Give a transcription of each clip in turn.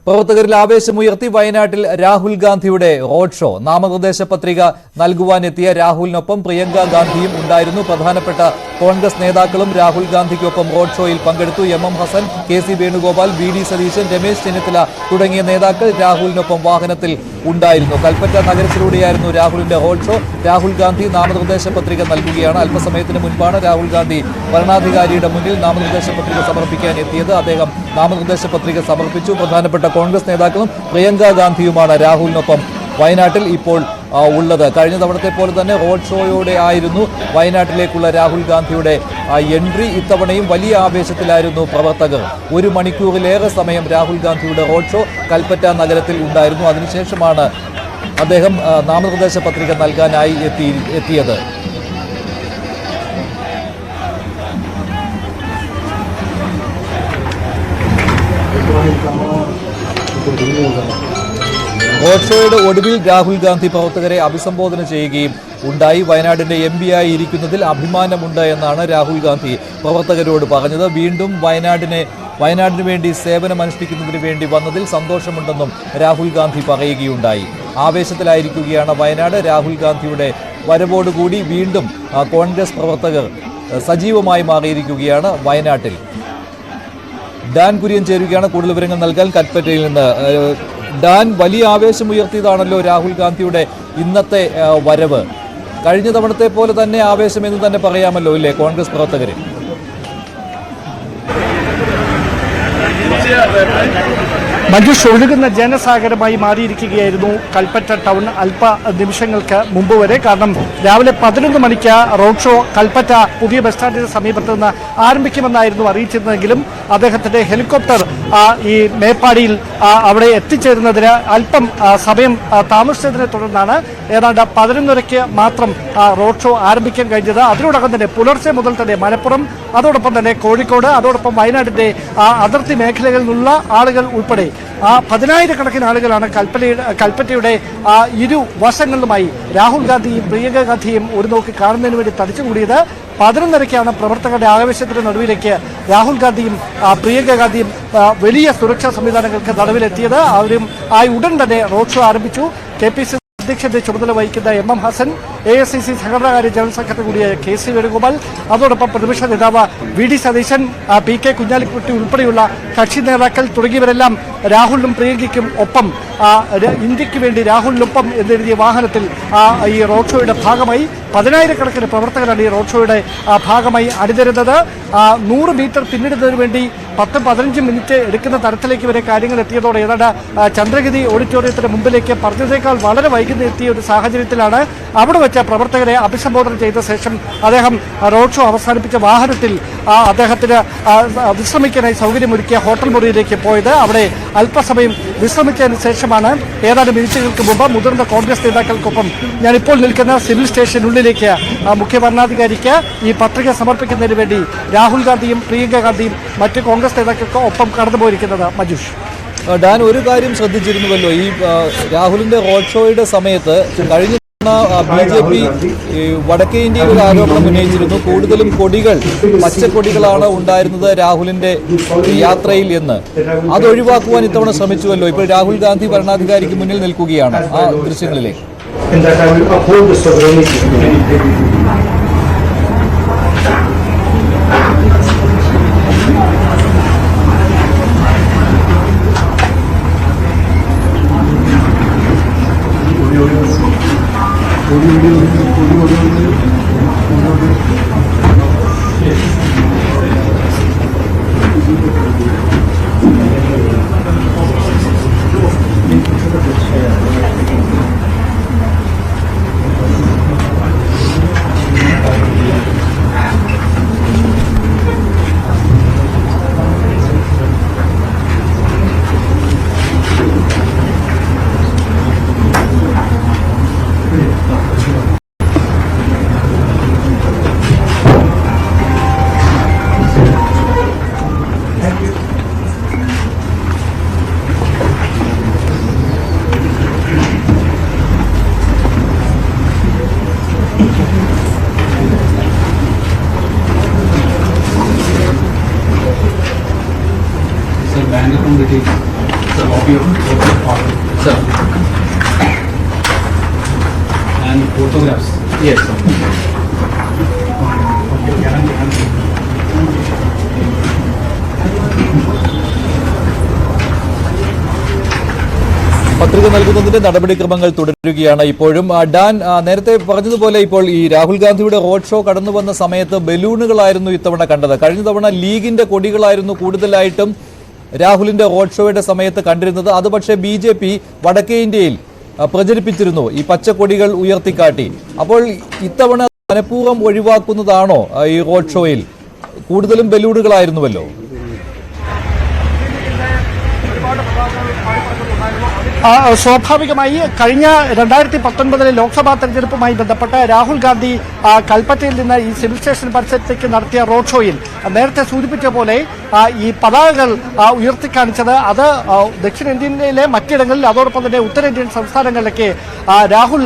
പ്രവർത്തകരിൽ ആവേശമുയർത്തി വയനാട്ടിൽ രാഹുൽ ഗാന്ധിയുടെ road show. നാമനിർദ്ദേശ പത്രിക നൽകുവാനെത്തിയ രാഹുലിനൊപ്പം പ്രിയങ്ക ഗാന്ധിയും ഉണ്ടായിരുന്നു. പ്രധാനപ്പെട്ട കോൺഗ്രസ് നേതാക്കളും രാഹുൽ ഗാന്ധിക്കൊപ്പം റോഡ് ഷോയിൽ പങ്കെടുത്തു. M Hasan, KC Venugopal, VD Satheesan, Ramesh Chennithala തുടങ്ങിയ നേതാക്കൾ രാഹുലിനൊപ്പം വാഹനത്തിൽ ഉണ്ടായിരുന്നു. കൽപ്പറ്റ നഗരത്തിലൂടെയായിരുന്നു രാഹുലിന്റെ റോഡ് ഷോ. രാഹുൽ ഗാന്ധി നാമനിർദ്ദേശ പത്രിക നൽകുകയാണ്. അല്പസമയത്തിന് മുൻപാണ് രാഹുൽ ഗാന്ധി വരണാധികാരിയുടെ മുന്നിൽ നാമനിർദ്ദേശ പത്രിക സമർപ്പിക്കാൻ എത്തിയത്. അദ്ദേഹം നാമനിർദ്ദേശ പത്രിക സമർപ്പിച്ചു. പ്രധാനപ്പെട്ട കോൺഗ്രസ് നേതാക്കളും പ്രിയങ്ക ഗാന്ധിയുമാണ് രാഹുലിനൊപ്പം വയനാട്ടിൽ ഇപ്പോൾ ഉള്ളത്. കഴിഞ്ഞ തവണത്തെ പോലെ തന്നെ റോഡ് ഷോയോടെ ആയിരുന്നു വയനാട്ടിലേക്കുള്ള രാഹുൽ ഗാന്ധിയുടെ എൻട്രി. ഇത്തവണയും വലിയ ആവേശത്തിലായിരുന്നു പ്രവർത്തകർ. 1 മണിക്കൂറിലേറെ സമയം രാഹുൽ ഗാന്ധിയുടെ റോഡ് ഷോ കൽപ്പറ്റ നഗരത്തിൽ ഉണ്ടായിരുന്നു. അതിനുശേഷമാണ് അദ്ദേഹം നാമനിർദ്ദേശ പത്രിക നൽകാനായി എത്തിയത്. റോഡ് ഷോയുടെ ഒടുവിൽ രാഹുൽ ഗാന്ധി പ്രവർത്തകരെ അഭിസംബോധന ചെയ്യുകയും ഉണ്ടായി. വയനാടിന്റെ MP ആയി ഇരിക്കുന്നതിൽ അഭിമാനമുണ്ട് എന്നാണ് രാഹുൽ ഗാന്ധി പ്രവർത്തകരോട് പറഞ്ഞത്. വീണ്ടും വയനാടിന് വേണ്ടി സേവനമനുഷ്ഠിക്കുന്നതിന് വേണ്ടി വന്നതിൽ സന്തോഷമുണ്ടെന്നും രാഹുൽ ഗാന്ധി പറയുകയുണ്ടായി. ആവേശത്തിലായിരിക്കുകയാണ് വയനാട്. രാഹുൽ ഗാന്ധിയുടെ വരവോടുകൂടി വീണ്ടും കോൺഗ്രസ് പ്രവർത്തകർ സജീവമായി മാറിയിരിക്കുകയാണ് വയനാട്ടിൽ. ഡാൻ കുര്യൻ ചേരുകയാണ് കൂടുതൽ വിവരങ്ങൾ നൽകാൻ കൽപ്പറ്റയിൽ നിന്ന്. ഡാൻ, വലിയ ആവേശമുയർത്തിയതാണല്ലോ രാഹുൽ ഗാന്ധിയുടെ ഇന്നത്തെ വരവ്. കഴിഞ്ഞ തവണത്തെ പോലെ തന്നെ ആവേശമെന്ന് തന്നെ പറയാമല്ലോ ഇല്ലേ കോൺഗ്രസ് പ്രവർത്തകർ? മഞ്ജുഷ്, ഒഴുകുന്ന ജനസാഗരമായി മാറിയിരിക്കുകയായിരുന്നു കൽപ്പറ്റ ടൗൺ അല്പ നിമിഷങ്ങൾക്ക് മുമ്പ് വരെ. കാരണം രാവിലെ 11 മണിക്ക് റോഡ് ഷോ കൽപ്പറ്റ പുതിയ ബസ് സ്റ്റാൻഡിന് സമീപത്ത് നിന്ന് ആരംഭിക്കുമെന്നായിരുന്നു അറിയിച്ചിരുന്നെങ്കിലും അദ്ദേഹത്തിന്റെ ഹെലികോപ്റ്റർ ഈ മേപ്പാടിയിൽ അവിടെ എത്തിച്ചേരുന്നതിന് അല്പം സമയം താമസിച്ചതിനെ തുടർന്നാണ് ഏതാണ്ട് 11:30 മാത്രം റോഡ് ഷോ ആരംഭിക്കാൻ കഴിഞ്ഞത്. അതിനോടകം തന്നെ പുലർച്ചെ മുതൽ തന്നെ മലപ്പുറം, അതോടൊപ്പം തന്നെ കോഴിക്കോട്, അതോടൊപ്പം വയനാടിന്റെ അതിർത്തി മേഖലകളിൽ നിന്നുള്ള ആളുകൾ ഉൾപ്പെടെ 10,000-കണക്കിന് ആളുകളാണ് കൽപ്പറ്റയുടെ ഇരു വശങ്ങളിലുമായി രാഹുൽ ഗാന്ധിയും പ്രിയങ്ക ഗാന്ധിയും ഒരു നോക്കി കാണുന്നതിന് വേണ്ടി തടിച്ചുകൂടിയത്. 11:30 പ്രവർത്തകരുടെ ആവേശത്തിന് നടുവിലേക്ക് രാഹുൽ ഗാന്ധിയും പ്രിയങ്ക ഗാന്ധിയും വലിയ സുരക്ഷാ സംവിധാനങ്ങൾക്ക് നടുവിലെത്തിയത്. അവരും ഉടൻ തന്നെ റോഡ് ഷോ ആരംഭിച്ചു. KPCC അധ്യക്ഷന്റെ ചുമതല വഹിക്കുന്ന M ഹസൻ, AICC സംഘടനാകാര്യ ജനറൽ സെക്രട്ടറി കൂടിയ KC വേണുഗോപാൽ, അതോടൊപ്പം പ്രതിപക്ഷ നേതാവ് VD സതീശൻ, PK കുഞ്ഞാലിക്കുട്ടി ഉൾപ്പെടെയുള്ള കക്ഷി നേതാക്കൾ തുടങ്ങിയവരെല്ലാം രാഹുലിനും പ്രിയങ്കയ്ക്കും ഒപ്പം ഇന്ത്യക്ക് വേണ്ടി രാഹുലിനൊപ്പം എന്നെഴുതിയ വാഹനത്തിൽ ഈ റോഡ് ഷോയുടെ ഭാഗമായി 10,000-കണക്കിന് പ്രവർത്തകരാണ് ഈ റോഡ് ഷോയുടെ ഭാഗമായി അണിനിരുന്നത്. 100 മീറ്റർ പിന്നിടുന്നതിന് വേണ്ടി 10-15 മിനിറ്റ് എടുക്കുന്ന തരത്തിലേക്ക് വരെ കാര്യങ്ങൾ എത്തിയതോടെ ഏതാണ്ട് ചന്ദ്രഗിരി ഓഡിറ്റോറിയത്തിന് മുമ്പിലേക്ക് പറഞ്ഞതേക്കാൾ വളരെ വൈകുന്നേരം എത്തിയ ഒരു സാഹചര്യത്തിലാണ് അവിടെ വെച്ച പ്രവർത്തകരെ അഭിസംബോധന ചെയ്ത ശേഷം അദ്ദേഹം റോഡ് ഷോ അവസാനിപ്പിച്ച വാഹനത്തിൽ അദ്ദേഹത്തിന് വിശ്രമിക്കാനായി സൗകര്യമൊരുക്കിയ ഹോട്ടൽ മുറിയിലേക്ക് പോയത്. അവിടെ അല്പസമയം വിശ്രമിച്ചതിന് ശേഷമാണ് ഏതാനും മിനിറ്റുകൾക്ക് മുമ്പ് മുതിർന്ന കോൺഗ്രസ് നേതാക്കൾക്കൊപ്പം ഞാനിപ്പോൾ നിൽക്കുന്ന സിവിൽ സ്റ്റേഷനുള്ളിലേക്ക് മുഖ്യ വരണാധികാരിക്ക് ഈ പത്രിക സമർപ്പിക്കുന്നതിന് വേണ്ടി രാഹുൽ ഗാന്ധിയും പ്രിയങ്ക ഗാന്ധിയും മറ്റ് കോൺഗ്രസ് നേതാക്കൾക്ക് ഒപ്പം കടന്നുപോയിരിക്കുന്നത്. മഞ്ജുഷ്, ഡാൻ, ഒരു കാര്യം ശ്രദ്ധിച്ചിരുന്നുവല്ലോ, ഈ രാഹുലിന്റെ റോഡ് ഷോയുടെ സമയത്ത് കഴിഞ്ഞ BJP വടക്കേ ഇന്ത്യയിൽ ഒരു ആരോപണം ഉന്നയിച്ചിരുന്നു. കൂടുതലും കൊടികൾ, പച്ചക്കൊടികളാണ് ഉണ്ടായിരുന്നത് രാഹുലിന്റെ യാത്രയിൽ എന്ന്. അത് ഒഴിവാക്കുവാൻ ഇത്തവണ ശ്രമിച്ചുവല്ലോ. ഇപ്പോൾ രാഹുൽ ഗാന്ധി ഭരണാധികാരിക്ക് മുന്നിൽ നിൽക്കുകയാണ് ആ ദൃശ്യങ്ങളിലേക്ക്. copy of voter form. Sir. And photographs. Yes, sir. പത്രിക നൽകുന്നതിന്റെ നടപടിക്രമങ്ങൾ തുടരുകയാണ്. ഇപ്പോഴും ഡാൻ നേരത്തെ പറഞ്ഞതുപോലെ ഇപ്പോൾ ഈ രാഹുൽ ഗാന്ധിയുടെ റോഡ് ഷോ കടന്നു വന്ന സമയത്ത് ബലൂണുകളായിരുന്നു ഇത്തവണ കണ്ടത്. കഴിഞ്ഞ തവണ ലീഗിന്റെ കൊടികളായിരുന്നു കൂടുതലായിട്ടും രാഹുലിന്റെ റോഡ് ഷോയുടെ സമയത്ത് കണ്ടിരുന്നത്. അത് പക്ഷേ BJP വടക്കേ ഇന്ത്യയിൽ പ്രചരിപ്പിച്ചിരുന്നു, ഈ പച്ചക്കൊടികൾ ഉയർത്തിക്കാട്ടി. അപ്പോൾ ഇത്തവണ മനഃപൂർവ്വം ഒഴിവാക്കുന്നതാണോ ഈ റോഡ് ഷോയിൽ? കൂടുതലും ബലൂണുകളായിരുന്നുവല്ലോ. സ്വാഭാവികമായി കഴിഞ്ഞ 2019 ലോക്സഭാ തെരഞ്ഞെടുപ്പുമായി ബന്ധപ്പെട്ട് രാഹുൽ ഗാന്ധി കൽപ്പറ്റയിൽ നിന്ന് ഈ സിവിൽ സ്റ്റേഷൻ പരിസരത്തേക്ക് നടത്തിയ റോഡ് ഷോയിൽ നേരത്തെ സൂചിപ്പിച്ച പോലെ ഈ പതാകകൾ ഉയർത്തിക്കാണിച്ചത് അത് ദക്ഷിണേന്ത്യയിലെ മറ്റിടങ്ങളിൽ അതോടൊപ്പം തന്നെ ഉത്തരേന്ത്യൻ സംസ്ഥാനങ്ങളിലേക്ക് രാഹുൽ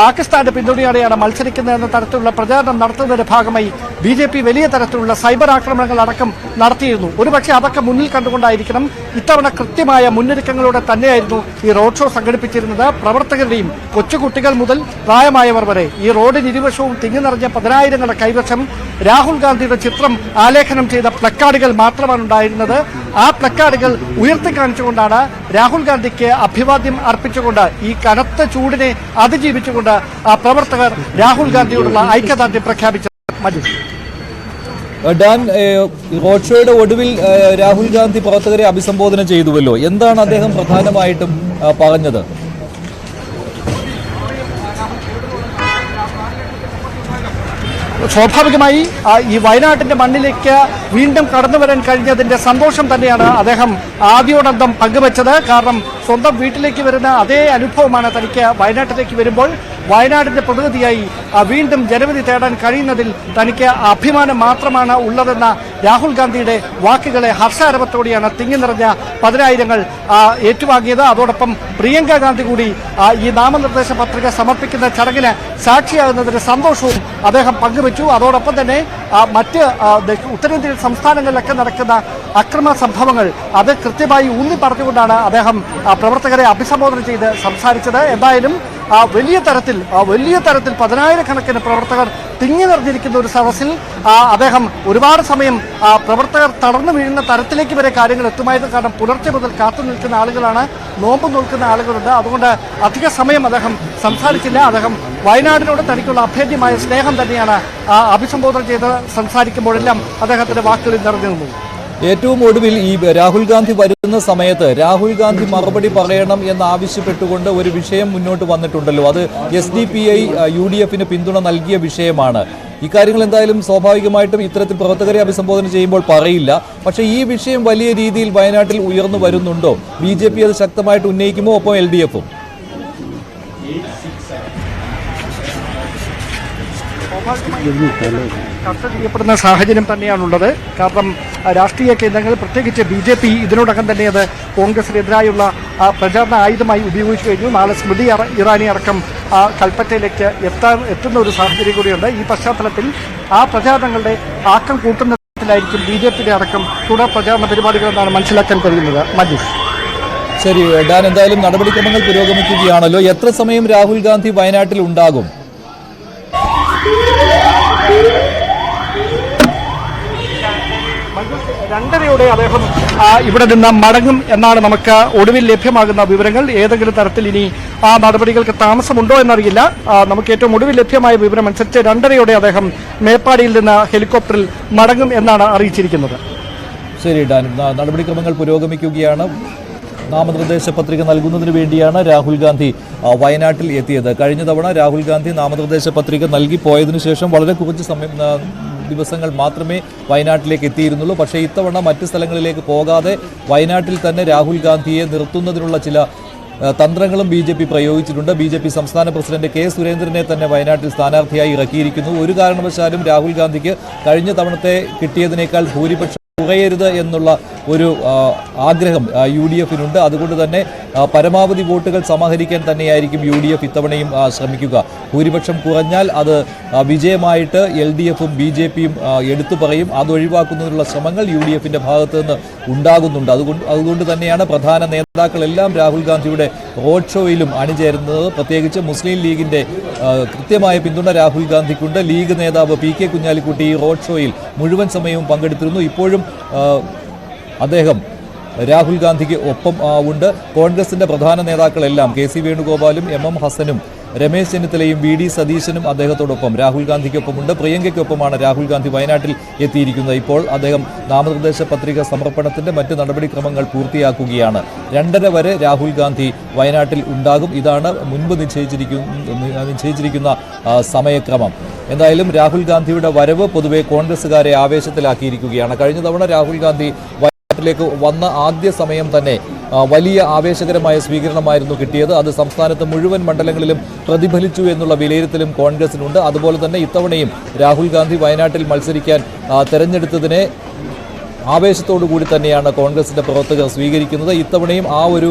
പാകിസ്ഥാന്റെ പിന്തുണയോടെയാണ് മത്സരിക്കുന്നതെന്ന തരത്തിലുള്ള പ്രചാരണം നടത്തുന്നതിന്റെ ഭാഗമായി BJP വലിയ തരത്തിലുള്ള സൈബർ ആക്രമണങ്ങൾ അടക്കം നടത്തിയിരുന്നു. ഒരുപക്ഷെ അതൊക്കെ മുന്നിൽ കണ്ടുകൊണ്ടായിരിക്കണം ഇത്തവണ കൃത്യമായ മുന്നൊരുക്കങ്ങളോടെ തന്നെയായിരുന്നു ഈ റോഡ് ഷോ സംഘടിപ്പിച്ചിരുന്നത്. പ്രവർത്തകരുടെയും കൊച്ചുകുട്ടികൾ മുതൽ പ്രായമായവർ വരെ ഈ റോഡിന് ഇരുവശവും തിങ്ങി നിറഞ്ഞ പതിനായിരങ്ങളുടെ കൈവശം രാഹുൽ ഗാന്ധിയുടെ ചിത്രം ആലേഖനം ചെയ്ത പ്ലക്കാർഡുകൾ മാത്രമാണ് ഉണ്ടായിരുന്നത്. ആ പ്ലക്കാർഡുകൾ ഉയർത്തിക്കാണിച്ചുകൊണ്ടാണ് രാഹുൽ ഗാന്ധിക്ക് അഭിവാദ്യം അർപ്പിച്ചുകൊണ്ട് ഈ കനത്ത ചൂടിനെ അതിജീവിച്ചുകൊണ്ട് പ്രവർത്തകർ രാഹുൽ ഗാന്ധിയോടുള്ള ഐക്യദാർഢ്യം പ്രഖ്യാപിച്ചത്. ഡാൻ, റോഡ് ഷോയുടെ ഒടുവിൽ രാഹുൽ ഗാന്ധി പ്രവർത്തകരെ അഭിസംബോധന ചെയ്തുവല്ലോ. എന്താണ് അദ്ദേഹം പ്രധാനമായിട്ടും പറഞ്ഞത്? സ്വാഭാവികമായി ഈ വയനാട്ടിന്റെ മണ്ണിലേക്ക് വീണ്ടും കടന്നു വരാൻ കഴിഞ്ഞതിന്റെ സന്തോഷം തന്നെയാണ് അദ്ദേഹം ആദ്യോടന്തം പങ്കുവച്ചത്. കാരണം സ്വന്തം വീട്ടിലേക്ക് വരുന്ന അതേ അനുഭവമാണ് തനിക്ക് വയനാട്ടിലേക്ക് വരുമ്പോൾ. വയനാടിന്റെ പ്രതിനിധിയായി വീണ്ടും ജനവിധി തേടാൻ കഴിയുന്നതിൽ തനിക്ക് അഭിമാനം മാത്രമാണ് ഉള്ളതെന്ന രാഹുൽ ഗാന്ധിയുടെ വാക്കുകളെ ഹർഷാരവത്തോടെയാണ് തിങ്ങി നിറഞ്ഞ പതിനായിരങ്ങൾ ഏറ്റുവാങ്ങിയത്. അതോടൊപ്പം പ്രിയങ്ക ഗാന്ധി കൂടി ഈ നാമനിർദ്ദേശ പത്രിക സമർപ്പിക്കുന്ന ചടങ്ങിന് സാക്ഷിയാകുന്നതിന്റെ സന്തോഷവും അദ്ദേഹം പങ്കുവച്ചു. അതോടൊപ്പം തന്നെ മറ്റ് ഉത്തരേന്ത്യൻ സംസ്ഥാനങ്ങളിലൊക്കെ നടക്കുന്ന അക്രമ സംഭവങ്ങൾ അത് കൃത്യമായി ഊന്നി പറഞ്ഞുകൊണ്ടാണ് അദ്ദേഹം പ്രവർത്തകരെ അഭിസംബോധന ചെയ്ത് സംസാരിച്ചത്. എന്തായാലും വലിയ തരത്തിൽ പതിനായിരക്കണക്കിന് പ്രവർത്തകർ തിങ്ങി നിറഞ്ഞിരിക്കുന്ന ഒരു സദസ്സിൽ അദ്ദേഹം ഒരുപാട് സമയം പ്രവർത്തകർ തളർന്നു വീഴുന്ന തരത്തിലേക്ക് വരെ കാര്യങ്ങൾ എത്തുമായിരുന്നു. കാരണം പുലർച്ചെ മുതൽ കാത്തു നിൽക്കുന്ന ആളുകളാണ്, നോമ്പ് നോക്കുന്ന ആളുകളുണ്ട്. അതുകൊണ്ട് അധിക സമയം അദ്ദേഹം സംസാരിച്ചില്ല. അദ്ദേഹം വയനാടിനോട് തനിക്കുള്ള അഭേദ്യമായ സ്നേഹം തന്നെയാണ് അഭിസംബോധന ചെയ്ത് സംസാരിക്കുമ്പോഴെല്ലാം അദ്ദേഹത്തിന്റെ വാക്കുകളിൽ നിറഞ്ഞു നിന്നു. ഏറ്റവും ഒടുവിൽ ഈ രാഹുൽ ഗാന്ധി വരുന്ന സമയത്ത് രാഹുൽ ഗാന്ധി മറുപടി പറയണം എന്നാവശ്യപ്പെട്ടുകൊണ്ട് ഒരു വിഷയം മുന്നോട്ട് വന്നിട്ടുണ്ടല്ലോ. അത് SDPI UDF-ന് പിന്തുണ നൽകിയ വിഷയമാണ്. ഇക്കാര്യങ്ങൾ എന്തായാലും സ്വാഭാവികമായിട്ടും ഇത്തരത്തിൽ പ്രവർത്തകരെ അഭിസംബോധന ചെയ്യുമ്പോൾ പറയില്ല. പക്ഷേ ഈ വിഷയം വലിയ രീതിയിൽ വയനാട്ടിൽ ഉയർന്നു വരുന്നുണ്ടോ? BJP അത് ശക്തമായിട്ട് ഉന്നയിക്കുമോ? ഒപ്പം LDF-ഉം ചർച്ച ചെയ്യപ്പെടുന്ന സാഹചര്യം തന്നെയാണുള്ളത്. കാരണം രാഷ്ട്രീയ കേന്ദ്രങ്ങൾ പ്രത്യേകിച്ച് BJP ഇതിനോടകം തന്നെ അത് കോൺഗ്രസിനെതിരായുള്ള പ്രചാരണ ആയുധമായി ഉപയോഗിച്ചു കഴിഞ്ഞു. നാളെ സ്മൃതി ഇറാനി അടക്കം കൽപ്പറ്റയിലേക്ക് എത്തുന്ന ഒരു സാഹചര്യം കൂടിയുണ്ട്. ഈ പശ്ചാത്തലത്തിൽ ആ പ്രചാരണങ്ങളുടെ ആക്കം കൂട്ടുന്നതിലായിരിക്കും BJPയുടെ അടക്കം തുടർ പ്രചാരണ പരിപാടികളെന്നാണ് മനസ്സിലാക്കാൻ കഴിയുന്നത്. മജീഷ്, ശരി ഡാൻ, എന്തായാലും നടപടിക്രമങ്ങൾ പുരോഗമിക്കുകയാണല്ലോ. എത്ര സമയം രാഹുൽ ഗാന്ധി വയനാട്ടിൽ ഉണ്ടാകും? 2:30 അദ്ദേഹം ഇവിടെ നിന്ന് മടങ്ങും എന്നാണ് നമുക്ക് ഒടുവിൽ ലഭ്യമാകുന്ന വിവരങ്ങൾ. ഏതെങ്കിലും തരത്തിൽ ഇനി ആ നടപടികൾക്ക് താമസമുണ്ടോ എന്നറിയില്ല. നമുക്ക് ഏറ്റവും ഒടുവിൽ ലഭ്യമായ വിവരം അനുസരിച്ച് 2:30 അദ്ദേഹം മേപ്പാടിയിൽ നിന്ന് ഹെലികോപ്റ്ററിൽ മടങ്ങും എന്നാണ് അറിയിച്ചിരിക്കുന്നത്. ശരി ഡാൻ, നടപടിക്രമങ്ങൾ പുരോഗമിക്കുകയാണ്. നാമനിർദ്ദേശ പത്രിക നൽകുന്നതിന് വേണ്ടിയാണ് രാഹുൽ ഗാന്ധി വയനാട്ടിൽ എത്തിയത്. കഴിഞ്ഞ തവണ രാഹുൽ ഗാന്ധി നാമനിർദ്ദേശ പത്രിക നൽകി പോയതിനു ശേഷം വളരെ കുറച്ച് ദിവസങ്ങൾ മാത്രമേ വയനാട്ടിലേക്ക് എത്തിയിരുന്നുള്ളൂ. പക്ഷേ ഇത്തവണ മറ്റ് സ്ഥലങ്ങളിലേക്ക് പോകാതെ വയനാട്ടിൽ തന്നെ രാഹുൽ ഗാന്ധിയെ നിർത്തുന്നതിനുള്ള ചില തന്ത്രങ്ങളും BJP പ്രയോഗിച്ചിട്ടുണ്ട്. BJP സംസ്ഥാന പ്രസിഡന്റ് K. സുരേന്ദ്രനെ തന്നെ വയനാട്ടിൽ സ്ഥാനാർത്ഥിയായി ഇറക്കിയിരിക്കുന്നു. ഒരു കാരണവശാലും രാഹുൽ ഗാന്ധിക്ക് കഴിഞ്ഞ തവണത്തെ കിട്ടിയതിനേക്കാൾ ഭൂരിപക്ഷം കുറയരുത് എന്നുള്ള ഒരു ആഗ്രഹം UDF-നുണ്ട്. അതുകൊണ്ട് തന്നെ പരമാവധി വോട്ടുകൾ സമാഹരിക്കാൻ തന്നെയായിരിക്കും UDF ഇത്തവണയും ശ്രമിക്കുക. ഭൂരിപക്ഷം കുറഞ്ഞാൽ അത് വിജയമായിട്ട് LDF-ഉം BJP-യും എടുത്തു പറയും. അത് ഒഴിവാക്കുന്നതിനുള്ള ശ്രമങ്ങൾ UDF-ന്റെ ഭാഗത്തു നിന്ന് ഉണ്ടാകുന്നുണ്ട്. അതുകൊണ്ട് തന്നെയാണ് പ്രധാന നേതാക്കളെല്ലാം രാഹുൽ ഗാന്ധിയുടെ റോഡ് ഷോയിലും അണിചേരുന്നത്. പ്രത്യേകിച്ച് മുസ്ലിം ലീഗിന്റെ കൃത്യമായ പിന്തുണ രാഹുൽ ഗാന്ധിക്കുണ്ട്. ലീഗ് നേതാവ് PK കുഞ്ഞാലിക്കുട്ടി ഈ റോഡ് ഷോയിൽ മുഴുവൻ സമയവും പങ്കെടുത്തിരുന്നു. ഇപ്പോഴും അദ്ദേഹം രാഹുൽ ഗാന്ധിക്ക് ഒപ്പം ഉണ്ട്. കോൺഗ്രസിന്റെ പ്രധാന നേതാക്കളെല്ലാം KC വേണുഗോപാലും MM ഹസനും രമേശ് ചെന്നിത്തലയും VD സതീശനും അദ്ദേഹത്തോടൊപ്പം രാഹുൽ ഗാന്ധിക്കൊപ്പമുണ്ട്. പ്രിയങ്കയ്ക്കൊപ്പമാണ് രാഹുൽ ഗാന്ധി വയനാട്ടിൽ എത്തിയിരിക്കുന്നത്. ഇപ്പോൾ അദ്ദേഹം നാമനിർദ്ദേശ പത്രിക സമർപ്പണത്തിന്റെ മറ്റ് നടപടിക്രമങ്ങൾ പൂർത്തിയാക്കുകയാണ്. 2:30 വരെ രാഹുൽ ഗാന്ധി വയനാട്ടിൽ ഉണ്ടാകും. ഇതാണ് മുൻപ് നിശ്ചയിച്ചിരിക്കുന്ന സമയക്രമം. എന്തായാലും രാഹുൽ ഗാന്ധിയുടെ വരവ് പൊതുവെ കോൺഗ്രസുകാരെ ആവേശത്തിലാക്കിയിരിക്കുകയാണ്. കഴിഞ്ഞ തവണ രാഹുൽ ഗാന്ധി ിലേക്ക് വന്ന ആദ്യ സമയം തന്നെ വലിയ ആവേശകരമായ സ്വീകരണമായിരുന്നു കിട്ടിയത്. അത് സംസ്ഥാനത്ത് മുഴുവൻ മണ്ഡലങ്ങളിലും പ്രതിഫലിച്ചു എന്നുള്ള വിലയിരുത്തലും കോൺഗ്രസിനുണ്ട്. അതുപോലെ തന്നെ ഇത്തവണയും രാഹുൽ ഗാന്ധി വയനാട്ടിൽ മത്സരിക്കാൻ തെരഞ്ഞെടുത്തതിനെ ആവേശത്തോടു കൂടി തന്നെയാണ് കോൺഗ്രസിന്റെ പ്രവർത്തകർ സ്വീകരിക്കുന്നത്. ഇത്തവണയും ആ ഒരു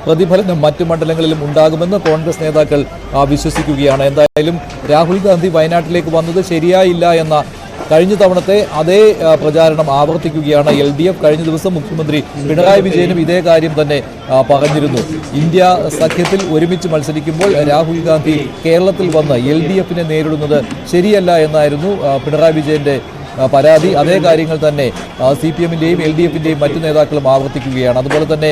പ്രതിഫലനം മറ്റു മണ്ഡലങ്ങളിലും ഉണ്ടാകുമെന്ന് കോൺഗ്രസ് നേതാക്കൾ വിശ്വസിക്കുകയാണ്. എന്തായാലും രാഹുൽ ഗാന്ധി വയനാട്ടിലേക്ക് വന്നത് ശരിയായില്ല എന്ന കഴിഞ്ഞ തവണത്തെ അതേ പ്രചാരണം ആവർത്തിക്കുകയാണ് LDF. കഴിഞ്ഞ ദിവസം മുഖ്യമന്ത്രി പിണറായി വിജയനും ഇതേ കാര്യം തന്നെ പറഞ്ഞിരുന്നു. ഇന്ത്യ സഖ്യത്തിൽ ഒരുമിച്ച് മത്സരിക്കുമ്പോൾ രാഹുൽ ഗാന്ധി കേരളത്തിൽ വന്ന് LDF-നെ നേരിടുന്നത് ശരിയല്ല എന്നായിരുന്നു പിണറായി വിജയന്റെ പരാതി. അതേ കാര്യങ്ങൾ തന്നെ CPM-ന്റെയും LDF-ന്റെയും മറ്റു നേതാക്കളും ആവർത്തിക്കുകയാണ്. അതുപോലെ തന്നെ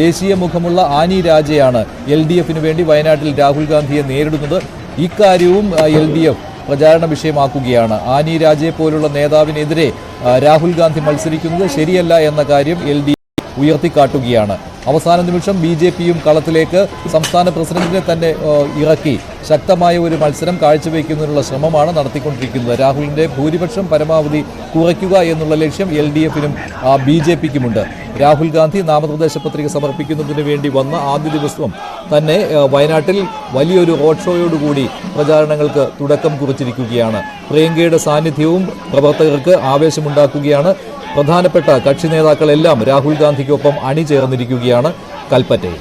ദേശീയ മുഖമുള്ള ആനി രാജയാണ് LDF-ന് വേണ്ടി വയനാട്ടിൽ രാഹുൽ ഗാന്ധിയെ നേരിടുന്നത്. ഇക്കാര്യവും LDF പ്രചാരണ വിഷയമാക്കുകയാണ്. ആനി രാജയെ പോലുള്ള നേതാവിനെതിരെ രാഹുൽ ഗാന്ധി മത്സരിക്കുന്നത് ശരിയല്ല എന്ന കാര്യം LDF ഉയർത്തിക്കാട്ടുകയാണ്. അവസാന നിമിഷം BJP-യും കളത്തിലേക്ക് സംസ്ഥാന പ്രസിഡന്റിനെ തന്നെ ഇറക്കി ശക്തമായ ഒരു മത്സരം കാഴ്ചവെക്കുന്നതിനുള്ള ശ്രമമാണ് നടത്തിക്കൊണ്ടിരിക്കുന്നത്. രാഹുലിന്റെ ഭൂരിപക്ഷം പരമാവധി കുറയ്ക്കുക എന്നുള്ള ലക്ഷ്യം LDF-നും BJP-ക്കുമുണ്ട്. രാഹുൽ ഗാന്ധി നാമനിർദ്ദേശ പത്രിക സമർപ്പിക്കുന്നതിന് വേണ്ടി വന്ന ആദ്യ ദിവസം തന്നെ വയനാട്ടിൽ വലിയൊരു റോഡ് ഷോയോടുകൂടി പ്രചാരണങ്ങൾക്ക് തുടക്കം കുറിച്ചിരിക്കുകയാണ്. പ്രിയങ്കയുടെ സാന്നിധ്യവും പ്രവർത്തകർക്ക് ആവേശമുണ്ടാക്കുകയാണ്. പ്രധാനപ്പെട്ട കക്ഷി നേതാക്കളെല്ലാം രാഹുൽ ഗാന്ധിക്കൊപ്പം അണിചേർന്നിരിക്കുകയാണ് കൽപ്പറ്റയിൽ.